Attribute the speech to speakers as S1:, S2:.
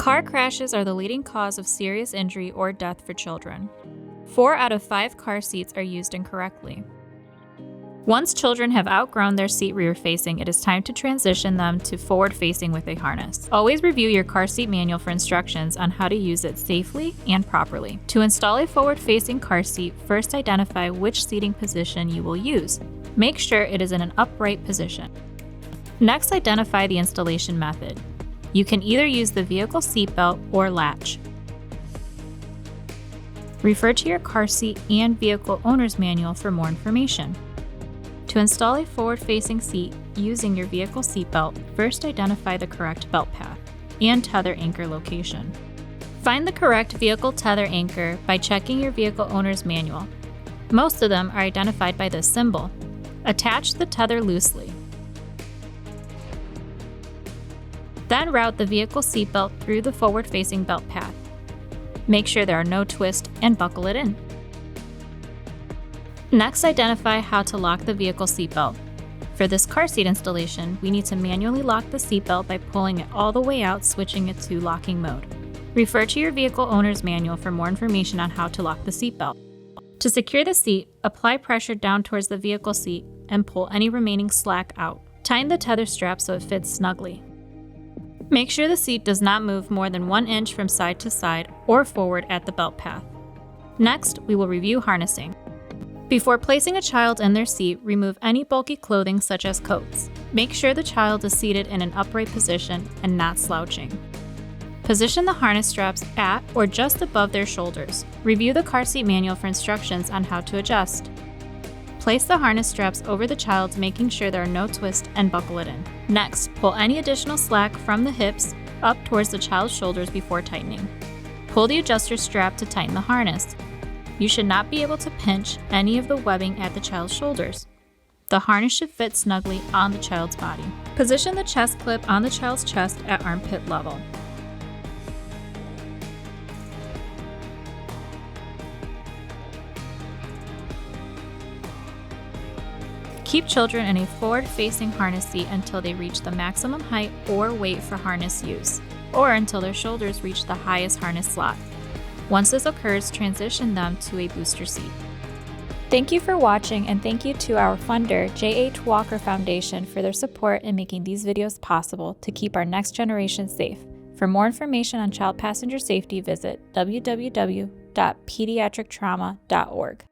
S1: Car crashes are the leading cause of serious injury or death for children. 4 out of 5 car seats are used incorrectly. Once children have outgrown their seat rear-facing, it is time to transition them to forward-facing with a harness. Always review your car seat manual for instructions on how to use it safely and properly. To install a forward-facing car seat, first identify which seating position you will use. Make sure it is in an upright position. Next, identify the installation method. You can either use the vehicle seatbelt or latch. Refer to your car seat and vehicle owner's manual for more information. To install a forward-facing seat using your vehicle seatbelt, first identify the correct belt path and tether anchor location. Find the correct vehicle tether anchor by checking your vehicle owner's manual. Most of them are identified by this symbol. Attach the tether loosely. Then route the vehicle seatbelt through the forward-facing belt path. Make sure there are no twists and buckle it in. Next, identify how to lock the vehicle seatbelt. For this car seat installation, we need to manually lock the seatbelt by pulling it all the way out, switching it to locking mode. Refer to your vehicle owner's manual for more information on how to lock the seatbelt. To secure the seat, apply pressure down towards the vehicle seat and pull any remaining slack out. Tighten the tether strap so it fits snugly. Make sure the seat does not move more than 1 inch from side to side or forward at the belt path. Next, we will review harnessing. Before placing a child in their seat, remove any bulky clothing such as coats. Make sure the child is seated in an upright position and not slouching. Position the harness straps at or just above their shoulders. Review the car seat manual for instructions on how to adjust. Place the harness straps over the child, making sure there are no twists, and buckle it in. Next, pull any additional slack from the hips up towards the child's shoulders before tightening. Pull the adjuster strap to tighten the harness. You should not be able to pinch any of the webbing at the child's shoulders. The harness should fit snugly on the child's body. Position the chest clip on the child's chest at armpit level. Keep children in a forward-facing harness seat until they reach the maximum height or weight for harness use, or until their shoulders reach the highest harness slot. Once this occurs, transition them to a booster seat. Thank you for watching, and thank you to our funder, J.H. Walker Foundation, for their support in making these videos possible to keep our next generation safe. For more information on child passenger safety, visit www.pediatrictrauma.org.